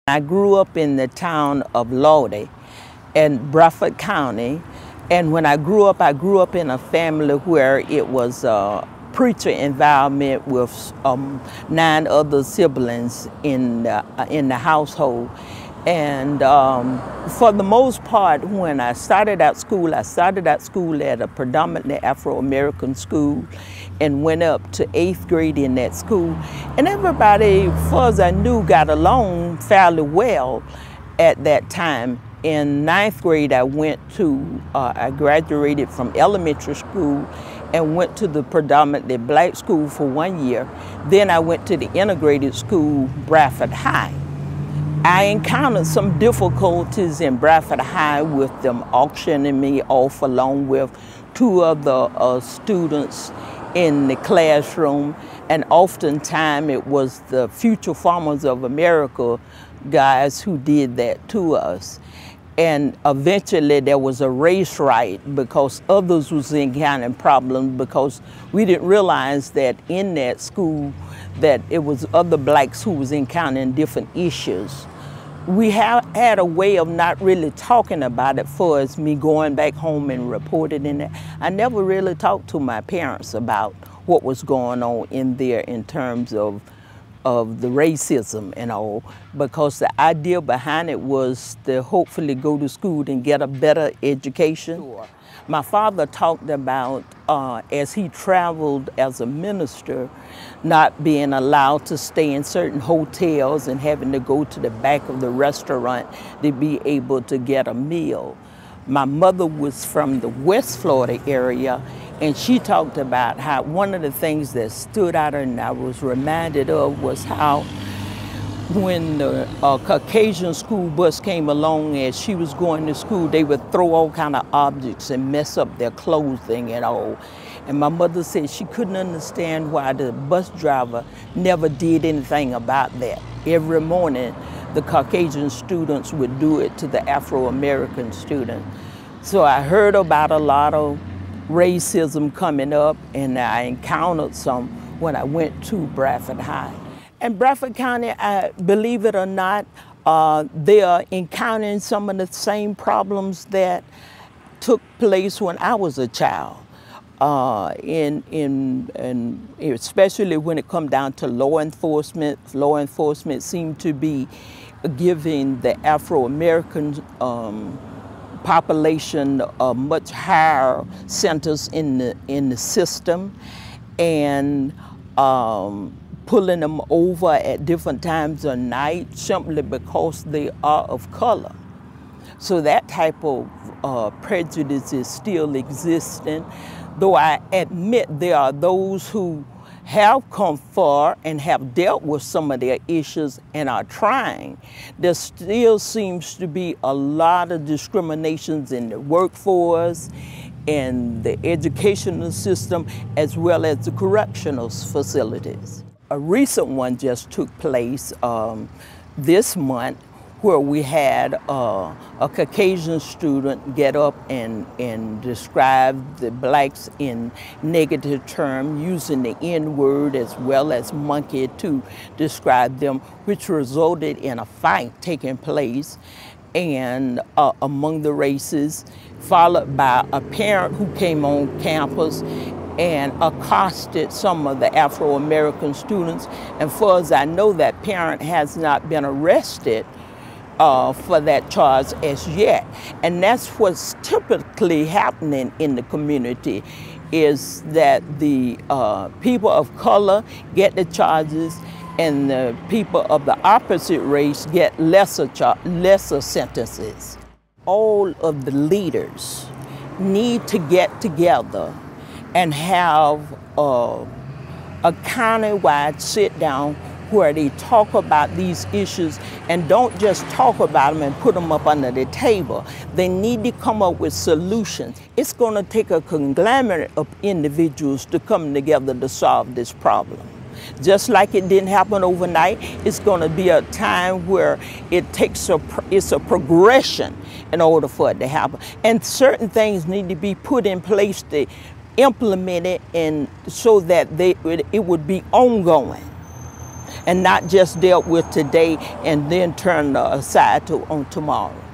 I grew up in the town of Lodi in Bradford County, and when I grew up in a family where it was a preacher environment with 9 other siblings in the household. And for the most part, when I started out school at a predominantly Afro-American school and went up to 8th grade in that school. And everybody, as far as I knew, got along fairly well at that time. In 9th grade, I graduated from elementary school and went to the predominantly black school for 1 year. Then I went to the integrated school, Bradford High. I encountered some difficulties in Bradford High with them auctioning me off along with 2 other students in the classroom, and oftentimes it was the Future Farmers of America guys who did that to us. And eventually there was a race riot because others was encountering problems because we didn't realize that in that school that it was other blacks who was encountering different issues. We had a way of not really talking about it for us, me going back home and reporting in it. I never really talked to my parents about what was going on in there in terms of the racism and all, because the idea behind it was to hopefully go to school and get a better education. Sure. My father talked about, as he traveled as a minister, not being allowed to stay in certain hotels and having to go to the back of the restaurant to be able to get a meal. My mother was from the West Florida area, and she talked about how one of the things that stood out and I was reminded of was how when the Caucasian school bus came along as she was going to school, they would throw all kind of objects and mess up their clothing and all. And my mother said she couldn't understand why the bus driver never did anything about that. Every morning, the Caucasian students would do it to the Afro-American students. So I heard about a lot of racism coming up, and I encountered some when I went to Bradford High. And Bradford County, believe it or not, they are encountering some of the same problems that took place when I was a child. Especially when it comes down to law enforcement seemed to be giving the Afro-American population much higher centers in the system, and pulling them over at different times of night simply because they are of color. So that type of prejudice is still existing, though I admit there are those who have come far and have dealt with some of their issues and are trying. There still seems to be a lot of discriminations in the workforce, in the educational system, as well as the correctional facilities. A recent one just took place this month, where we had a Caucasian student get up and describe the blacks in negative terms, using the N-word as well as monkey to describe them, which resulted in a fight taking place and among the races, followed by a parent who came on campus and accosted some of the Afro-American students. And far as I know, that parent has not been arrested for that charge as yet. And that's what's typically happening in the community, is that the people of color get the charges and the people of the opposite race get lesser sentences. All of the leaders need to get together and have a county-wide sit-down where they talk about these issues and don't just talk about them and put them up under the table. They need to come up with solutions. It's going to take a conglomerate of individuals to come together to solve this problem. Just like it didn't happen overnight, it's going to be a time where it's a progression in order for it to happen. And certain things need to be put in place to implement it, and so that it would be ongoing. and not just dealt with today and then turn aside on tomorrow.